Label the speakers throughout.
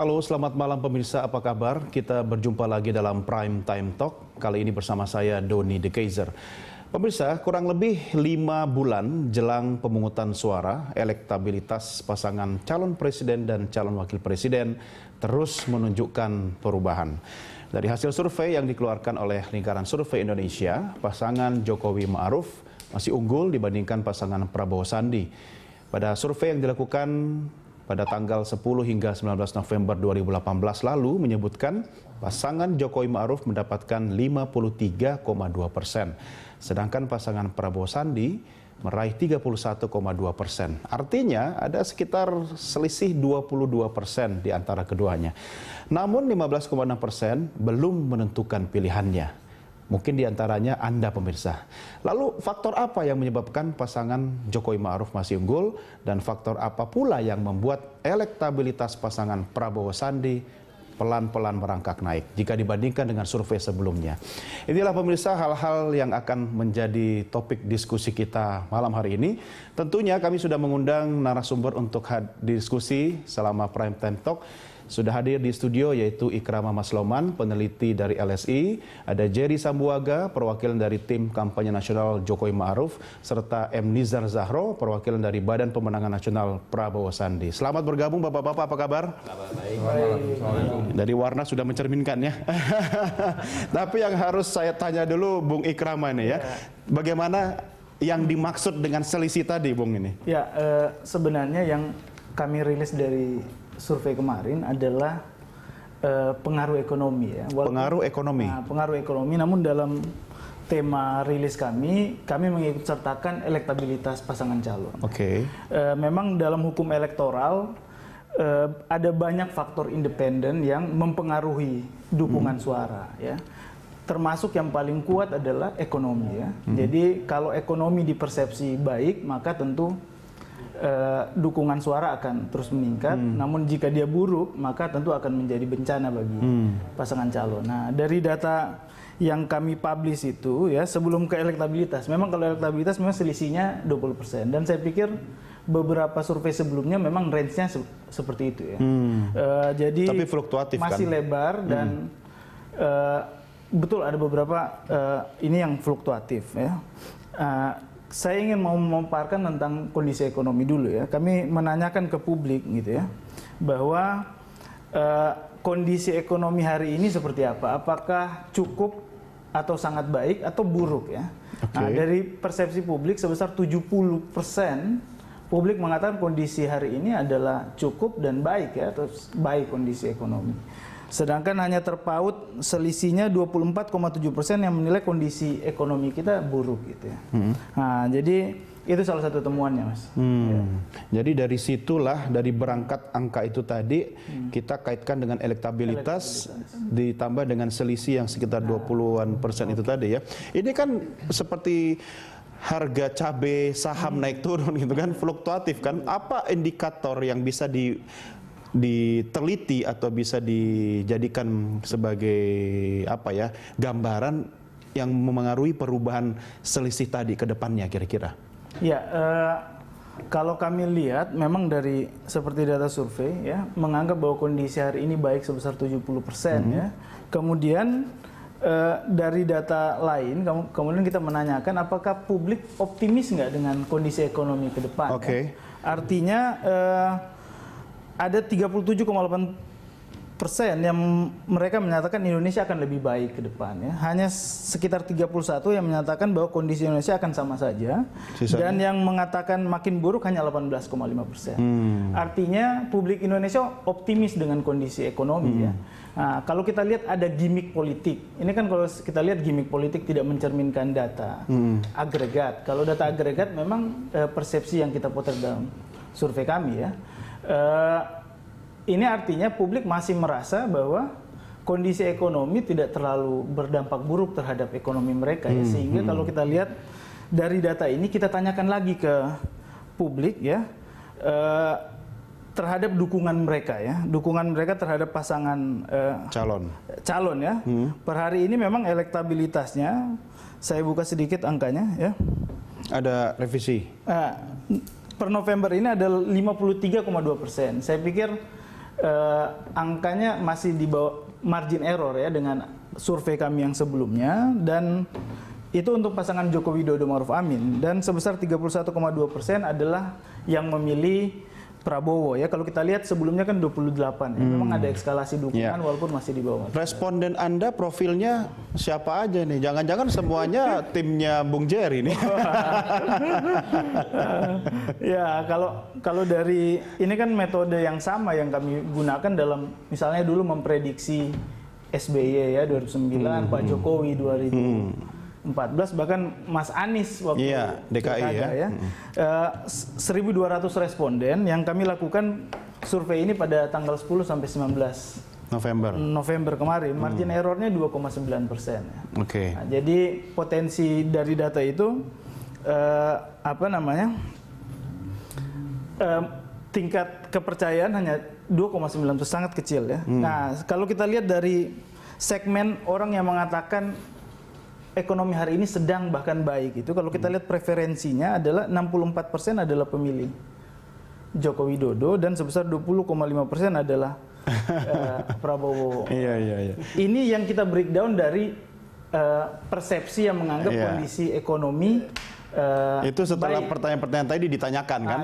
Speaker 1: Halo, selamat malam pemirsa, apa kabar? Kita berjumpa lagi dalam Prime Time Talk. Kali ini bersama saya, Doni De Keizer. Pemirsa, kurang lebih 5 bulan jelang pemungutan suara, elektabilitas pasangan calon presiden dan calon wakil presiden terus menunjukkan perubahan. Dari hasil survei yang dikeluarkan oleh Lingkaran Survei Indonesia, pasangan Jokowi Ma'ruf masih unggul dibandingkan pasangan Prabowo Sandi. Pada survei yang dilakukan pada tanggal 10 hingga 19 November 2018 lalu menyebutkan pasangan Jokowi Ma'ruf mendapatkan 53,2%. Sedangkan pasangan Prabowo Sandi meraih 31,2%. Artinya ada sekitar selisih 22% di antara keduanya. Namun 15,6% belum menentukan pilihannya. Mungkin diantaranya Anda pemirsa. Lalu faktor apa yang menyebabkan pasangan Jokowi Ma'ruf masih unggul dan faktor apa pula yang membuat elektabilitas pasangan Prabowo Sandi pelan-pelan merangkak naik jika dibandingkan dengan survei sebelumnya. Inilah pemirsa hal-hal yang akan menjadi topik diskusi kita malam hari ini. Tentunya kami sudah mengundang narasumber untuk diskusi selama Prime Time Talk. Sudah hadir di studio yaitu Ikrama Masloman, peneliti dari LSI, ada Jerry Sambuaga, perwakilan dari tim kampanye nasional Jokowi Ma'ruf, serta M. Nizar Zahro, perwakilan dari Badan Pemenangan Nasional Prabowo Sandi. Selamat bergabung Bapak-Bapak, apa kabar?
Speaker 2: Baik.
Speaker 1: Dari warna sudah mencerminkan ya. Tapi yang harus saya tanya dulu Bung Ikrama ini ya, bagaimana yang dimaksud dengan selisih tadi Bung ini?
Speaker 2: Ya, sebenarnya yang kami rilis dari survei kemarin adalah pengaruh ekonomi ya.
Speaker 1: Pengaruh ekonomi.
Speaker 2: Nah, pengaruh ekonomi, namun dalam tema rilis kami mengikut sertakan elektabilitas pasangan calon.
Speaker 1: Oke.
Speaker 2: Memang dalam hukum elektoral ada banyak faktor independen yang mempengaruhi dukungan suara ya. Termasuk yang paling kuat adalah ekonomi ya. Jadi kalau ekonomi dipersepsi baik, maka tentu dukungan suara akan terus meningkat. Namun jika dia buruk, maka tentu akan menjadi bencana bagi pasangan calon. Nah, dari data yang kami publish itu ya, sebelum ke elektabilitas, memang kalau elektabilitas memang selisihnya 20%. Dan saya pikir beberapa survei sebelumnya memang range-nya seperti itu ya. Jadi
Speaker 1: tapi fluktuatif
Speaker 2: masih
Speaker 1: kan?
Speaker 2: lebar dan betul ada beberapa ini yang fluktuatif ya. Saya ingin mau memaparkan tentang kondisi ekonomi dulu ya. Kami menanyakan ke publik gitu ya, bahwa kondisi ekonomi hari ini seperti apa? Apakah cukup atau sangat baik atau buruk ya?
Speaker 1: Okay.
Speaker 2: Nah, dari persepsi publik sebesar 70% publik mengatakan kondisi hari ini adalah cukup dan baik ya, atau baik kondisi ekonomi. Sedangkan hanya terpaut selisihnya 24,7% yang menilai kondisi ekonomi kita buruk gitu ya. Nah, jadi itu salah satu temuannya, Mas. Ya.
Speaker 1: Jadi dari situlah, dari berangkat angka itu tadi, kita kaitkan dengan elektabilitas ditambah dengan selisih yang sekitar 20-an% itu tadi ya. Ini kan seperti harga cabai saham naik turun gitu kan, fluktuatif kan. Apa indikator yang bisa diteliti atau bisa dijadikan sebagai apa ya, gambaran yang memengaruhi perubahan selisih tadi ke depannya kira-kira?
Speaker 2: Ya, kalau kami lihat memang dari seperti data survei ya, menganggap bahwa kondisi hari ini baik sebesar 70% ya. Kemudian dari data lain kemudian kita menanyakan apakah publik optimis nggak dengan kondisi ekonomi ke depan.
Speaker 1: Oke.
Speaker 2: Ya? Artinya ada 37,8% yang mereka menyatakan Indonesia akan lebih baik ke depan ya. Hanya sekitar 31 yang menyatakan bahwa kondisi Indonesia akan sama saja. Sisanya? Dan yang mengatakan makin buruk hanya 18,5%. Artinya publik Indonesia optimis dengan kondisi ekonomi ya. Nah, kalau kita lihat ada gimmick politik. Ini kan kalau kita lihat gimmick politik tidak mencerminkan data agregat. Kalau data agregat memang persepsi yang kita potret dalam survei kami ya. Ini artinya publik masih merasa bahwa kondisi ekonomi tidak terlalu berdampak buruk terhadap ekonomi mereka ya. Sehingga kalau kita lihat dari data ini, kita tanyakan lagi ke publik ya, terhadap dukungan mereka ya, dukungan mereka terhadap pasangan calon ya. Per hari ini memang elektabilitasnya, saya buka sedikit angkanya ya.
Speaker 1: Ada revisi.
Speaker 2: Per November ini ada 53,2%. Saya pikir angkanya masih di bawah margin error ya dengan survei kami yang sebelumnya, dan itu untuk pasangan Joko Widodo Ma'ruf Amin, dan sebesar 31,2% adalah yang memilih Prabowo ya. Kalau kita lihat sebelumnya kan 28 ya. Memang ada eskalasi dukungan walaupun masih di bawah.
Speaker 1: Responden Anda profilnya siapa aja nih? Jangan-jangan semuanya timnya Bung Jerry nih.
Speaker 2: Ya, kalau dari ini kan metode yang sama yang kami gunakan dalam misalnya dulu memprediksi SBY ya 2009, Pak Jokowi 2014, bahkan Mas Anies waktu
Speaker 1: DKI ya.
Speaker 2: 1.200 responden yang kami lakukan survei ini pada tanggal 10 sampai 19 November kemarin, margin errornya 2,9%.
Speaker 1: Oke.
Speaker 2: Nah, jadi potensi dari data itu tingkat kepercayaan hanya 2,9, itu sangat kecil ya. Nah, kalau kita lihat dari segmen orang yang mengatakan ekonomi hari ini sedang bahkan baik, itu kalau kita lihat preferensinya adalah 64% adalah pemilih Joko Widodo dan sebesar 20,5% adalah Prabowo.
Speaker 1: Iya.
Speaker 2: Ini yang kita breakdown dari persepsi yang menganggap kondisi ekonomi
Speaker 1: itu setelah pertanyaan-pertanyaan tadi ditanyakan kan?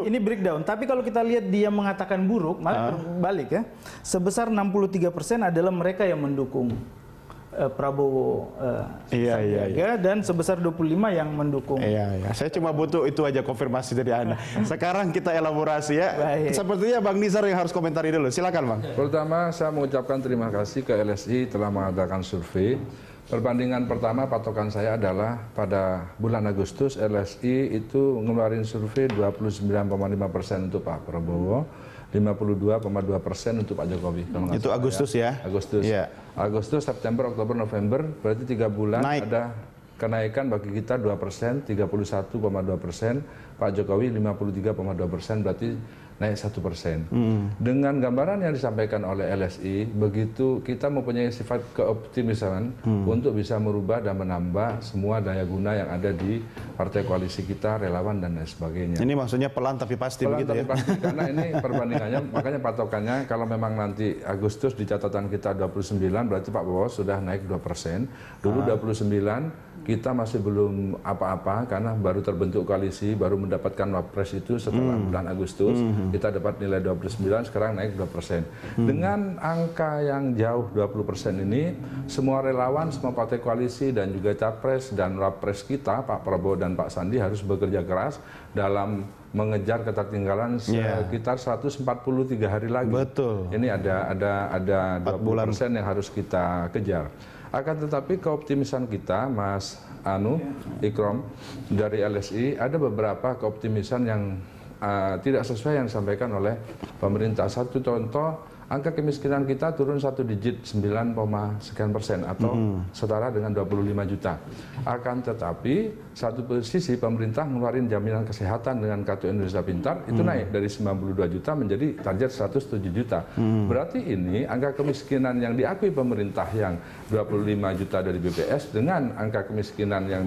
Speaker 2: Ini breakdown. Tapi kalau kita lihat dia mengatakan buruk, malah berbalik ya. Sebesar 63% adalah mereka yang mendukung Prabowo Sandiaga, dan sebesar 25 yang mendukung.
Speaker 1: Iya. Saya cuma butuh itu aja konfirmasi dari Anda. Sekarang kita elaborasi ya. Baik. Sepertinya Bang Nizar yang harus komentari dulu. Silakan Bang.
Speaker 3: Pertama saya mengucapkan terima kasih ke LSI telah mengadakan survei. Perbandingan pertama patokan saya adalah pada bulan Agustus LSI itu ngeluarin survei 29,5% untuk Pak Prabowo, 52,2% untuk Pak Jokowi.
Speaker 1: Itu Agustus ya?
Speaker 3: Agustus.
Speaker 1: Yeah.
Speaker 3: Agustus, September, Oktober, November, berarti 3 bulan ada kenaikan bagi kita 2%, 31,2%, Pak Jokowi 53,2%, berarti naik 1%. Dengan gambaran yang disampaikan oleh LSI, begitu kita mempunyai sifat keoptimisan untuk bisa merubah dan menambah semua daya guna yang ada di partai koalisi kita, relawan dan lain sebagainya.
Speaker 1: Ini maksudnya pelan tapi pasti begitu ya?
Speaker 3: Pasti, karena ini perbandingannya, makanya patokannya kalau memang nanti Agustus di catatan kita 29, berarti Pak Prabowo sudah naik 2%. Dulu 29, kita masih belum apa-apa karena baru terbentuk koalisi, baru mendapatkan wapres itu setelah bulan Agustus. Kita dapat nilai 29, sekarang naik 2%. Dengan angka yang jauh 20% ini, semua relawan, semua partai koalisi dan juga capres dan wapres kita, Pak Prabowo dan Pak Sandi harus bekerja keras dalam mengejar ketertinggalan sekitar 143 hari lagi.
Speaker 1: Betul.
Speaker 3: Ini ada 20% yang harus kita kejar. Akan tetapi keoptimisan kita, Mas Ikrom dari LSI, ada beberapa keoptimisan yang tidak sesuai yang disampaikan oleh pemerintah. Satu contoh, angka kemiskinan kita turun 1 digit, 9,sekian% atau setara dengan 25 juta. Akan tetapi satu sisi pemerintah ngeluarin jaminan kesehatan dengan Kartu Indonesia Pintar itu naik dari 92 juta menjadi target 107 juta. Berarti ini angka kemiskinan yang diakui pemerintah yang 25 juta dari BPS dengan angka kemiskinan yang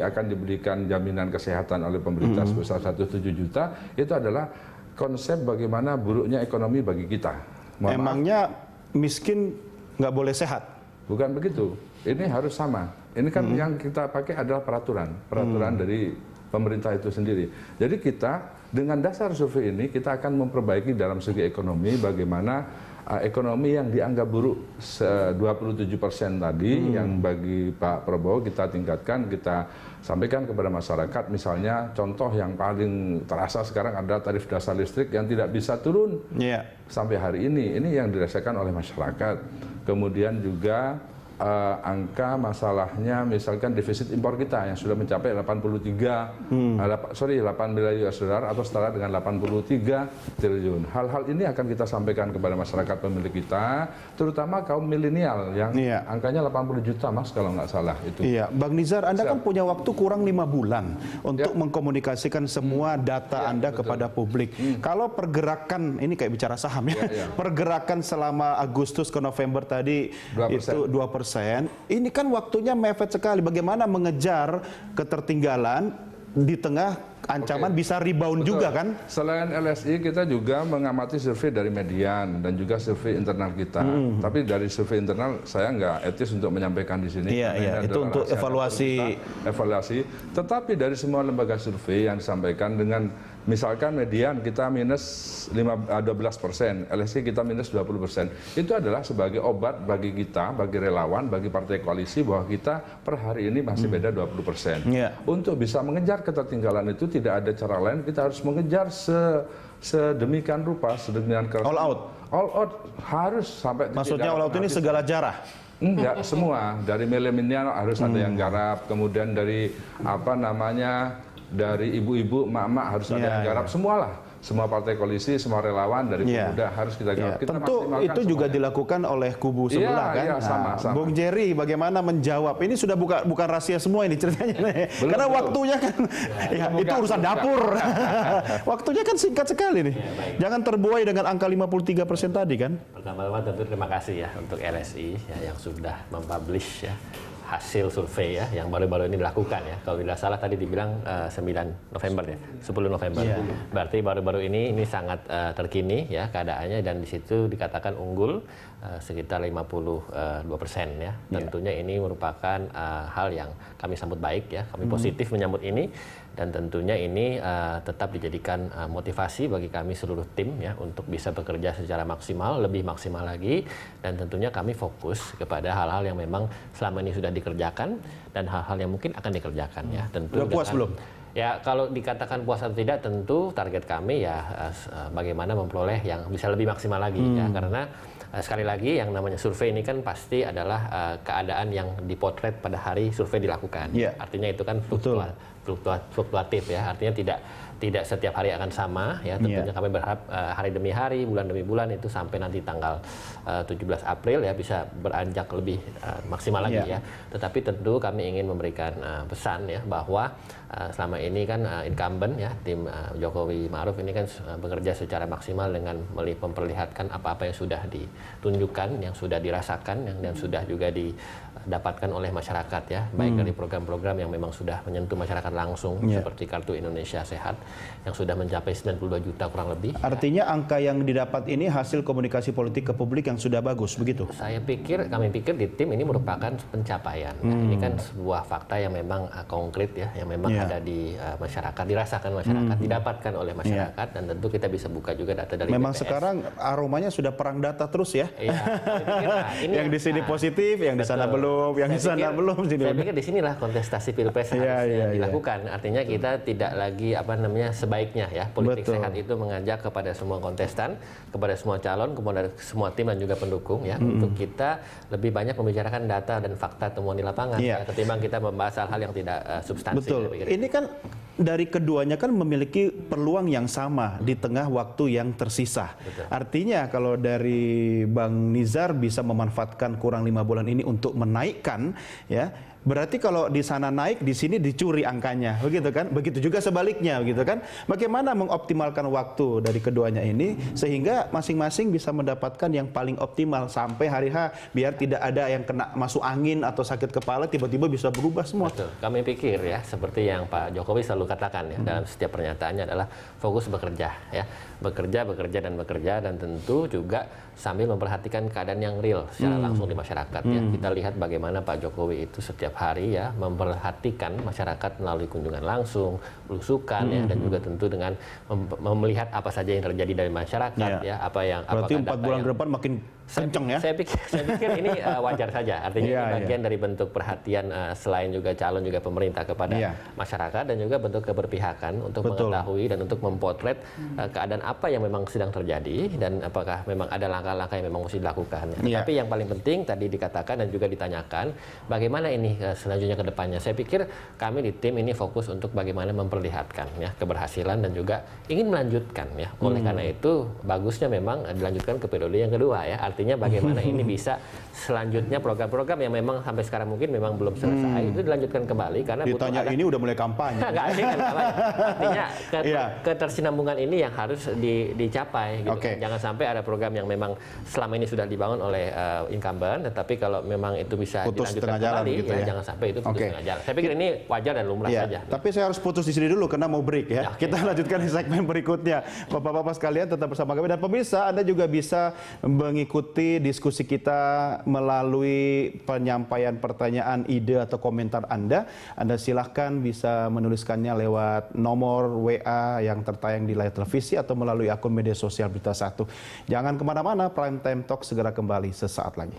Speaker 3: akan diberikan jaminan kesehatan oleh pemerintah sebesar 107 juta, itu adalah konsep bagaimana buruknya ekonomi bagi kita.
Speaker 1: Emangnya miskin nggak boleh sehat?
Speaker 3: Bukan begitu. Ini harus sama. Ini kan yang kita pakai adalah peraturan dari pemerintah itu sendiri. Jadi kita dengan dasar survei ini kita akan memperbaiki dalam segi ekonomi bagaimana ekonomi yang dianggap buruk 27% tadi yang bagi Pak Prabowo kita tingkatkan, kita sampaikan kepada masyarakat. Misalnya contoh yang paling terasa sekarang ada tarif dasar listrik yang tidak bisa turun sampai hari ini. Ini yang dirasakan oleh masyarakat. Kemudian juga angka masalahnya misalkan defisit impor kita yang sudah mencapai 8 miliar US dollar atau setara dengan 83 triliun. Hal-hal ini akan kita sampaikan kepada masyarakat pemilih kita, terutama kaum milenial yang angkanya 80 juta Mas kalau nggak salah itu.
Speaker 1: Iya, Bang Nizar, Anda kan punya waktu kurang 5 bulan untuk mengkomunikasikan semua data Anda kepada publik. Kalau pergerakan, ini kayak bicara saham ya, pergerakan selama Agustus ke November tadi 2%. Itu 2%. Ini kan waktunya mepet sekali. Bagaimana mengejar ketertinggalan di tengah ancaman bisa rebound juga kan?
Speaker 3: Selain LSI kita juga mengamati survei dari Median dan juga survei internal kita. Tapi dari survei internal saya nggak etis untuk menyampaikan di sini.
Speaker 1: Iya, itu untuk evaluasi.
Speaker 3: Tetapi dari semua lembaga survei yang disampaikan dengan misalkan Median kita minus 12%, LSI kita minus 20%. Itu adalah sebagai obat bagi kita, bagi relawan, bagi partai koalisi bahwa kita per hari ini masih beda 20%. Untuk bisa mengejar ketertinggalan itu tidak ada cara lain, kita harus mengejar sedemikian rupa, sedemikian keras.
Speaker 1: All out.
Speaker 3: All out harus sampai.
Speaker 1: Maksudnya all out ini segala jarah.
Speaker 3: Enggak, semua. Dari milenial harus ada yang garap, kemudian dari dari ibu-ibu, emak-emak harus ada yang garap, semualah. Semua partai koalisi, semua relawan dari pemuda harus kita garap. Kita
Speaker 1: tentu itu juga dilakukan oleh kubu sebelah kan.
Speaker 3: Sama.
Speaker 1: Bung Jerry bagaimana menjawab? Ini sudah bukan rahasia semua ini ceritanya. Karena waktunya kan itu urusan dapur. Waktunya kan singkat sekali nih. Jangan terbuai dengan angka 53% tadi kan.
Speaker 4: Pertama-tama tentu terima kasih ya untuk LSI ya, yang sudah mempublish ya hasil survei ya yang baru-baru ini dilakukan ya. Kalau tidak salah tadi dibilang 9 November ya, 10 November. Berarti baru-baru ini sangat terkini ya keadaannya, dan di situ dikatakan unggul sekitar 52% ya. Tentunya ini merupakan hal yang kami sambut baik ya. Kami positif menyambut ini, dan tentunya ini tetap dijadikan motivasi bagi kami seluruh tim ya untuk bisa bekerja secara maksimal, lebih maksimal lagi, dan tentunya kami fokus kepada hal-hal yang memang selama ini sudah dikerjakan dan hal-hal yang mungkin akan dikerjakan ya. Tentu
Speaker 1: udah puas belum?
Speaker 4: Ya, kalau dikatakan puas atau tidak, tentu target kami ya bagaimana memperoleh yang bisa lebih maksimal lagi ya, karena sekali lagi yang namanya survei ini kan pasti adalah keadaan yang dipotret pada hari survei dilakukan. Artinya itu kan fluktuatif ya, artinya tidak setiap hari akan sama ya. Tentunya kami berharap hari demi hari, bulan demi bulan itu sampai nanti tanggal 17 April ya bisa beranjak lebih maksimal lagi ya. Tetapi tentu kami ingin memberikan pesan ya bahwa selama ini kan incumbent ya tim Jokowi Ma'ruf ini kan bekerja secara maksimal dengan memperlihatkan apa-apa yang sudah ditunjukkan, yang sudah dirasakan, yang sudah juga didapatkan oleh masyarakat ya, baik dari program-program yang memang sudah menyentuh masyarakat langsung seperti Kartu Indonesia Sehat yang sudah mencapai 92 juta kurang lebih.
Speaker 1: Artinya angka yang didapat ini hasil komunikasi politik ke publik yang sudah bagus begitu?
Speaker 4: Kami pikir di tim ini merupakan pencapaian. Ini kan sebuah fakta yang memang konkret ya, yang memang ada di masyarakat, dirasakan masyarakat, didapatkan oleh masyarakat, dan tentu kita bisa buka juga data dari
Speaker 1: memang
Speaker 4: BPS.
Speaker 1: Sekarang aromanya sudah perang data terus ya. Yang di sini positif, yang di sana belum, yang di sana belum.
Speaker 4: Saya pikir di sinilah kontestasi pilpres harusnya dilakukan. Artinya kita tidak lagi sebaiknya ya politik sehat itu mengajak kepada semua kontestan, kepada semua calon, kepada semua tim dan juga pendukung ya, untuk kita lebih banyak membicarakan data dan fakta temuan di lapangan ya, ketimbang kita membahas hal-hal yang tidak substansi.
Speaker 1: Betul. Ini kan dari keduanya kan memiliki peluang yang sama di tengah waktu yang tersisa. Artinya kalau dari Bang Nizar bisa memanfaatkan kurang 5 bulan ini untuk menaikkan ya, berarti kalau di sana naik, di sini dicuri angkanya, begitu kan? Begitu juga sebaliknya, begitu kan? Bagaimana mengoptimalkan waktu dari keduanya ini sehingga masing-masing bisa mendapatkan yang paling optimal sampai hari H, biar tidak ada yang kena masuk angin atau sakit kepala tiba-tiba bisa berubah semua.
Speaker 4: Betul. Kami pikir ya, seperti yang Pak Jokowi selalu katakan ya dalam setiap pernyataannya adalah fokus bekerja ya, bekerja dan tentu juga sambil memperhatikan keadaan yang real secara langsung di masyarakat ya. Kita lihat bagaimana Pak Jokowi itu setiap hari ya memperhatikan masyarakat melalui kunjungan langsung, belusukan ya, dan juga tentu dengan melihat apa saja yang terjadi dari masyarakat ya,
Speaker 1: berarti 4 bulan ke depan makin kenceng ya.
Speaker 4: Saya pikir ini wajar saja, artinya ini bagian dari bentuk perhatian selain juga calon juga pemerintah kepada masyarakat, dan juga bentuk keberpihakan untuk mengetahui dan untuk mempotret keadaan apa yang memang sedang terjadi dan apakah memang ada langkah-langkah yang memang mesti dilakukan. Tapi yang paling penting tadi dikatakan dan juga ditanyakan bagaimana ini selanjutnya ke depannya. Saya pikir kami di tim ini fokus untuk bagaimana memperlihatkan ya keberhasilan dan juga ingin melanjutkan ya. Oleh karena itu bagusnya memang dilanjutkan ke periode yang kedua ya. artinya bagaimana ini bisa selanjutnya program-program yang memang sampai sekarang mungkin memang belum selesai itu dilanjutkan kembali karena
Speaker 1: ditanya ini udah mulai kampanye.
Speaker 4: Nggak, ini kan kampanye. Artinya ketersinambungan ini yang harus dicapai gitu. Jangan sampai ada program yang memang selama ini sudah dibangun oleh incumbent, tetapi kalau memang itu bisa
Speaker 1: putus
Speaker 4: dilanjutkan kembali,
Speaker 1: gitu ya.
Speaker 4: Jangan sampai itu putus tengah jalan. Saya pikir ini wajar dan lumrah saja.
Speaker 1: Tapi saya harus putus di sini dulu karena mau break ya. Kita lanjutkan di segmen berikutnya. Bapak-bapak sekalian tetap bersama kami, dan pemirsa Anda juga bisa mengikuti diskusi kita melalui penyampaian pertanyaan, ide atau komentar Anda. Anda silahkan bisa menuliskannya lewat nomor WA yang tertayang di layar televisi atau melalui akun media sosial Berita Satu. Jangan kemana-mana, Prime Time Talk segera kembali sesaat lagi.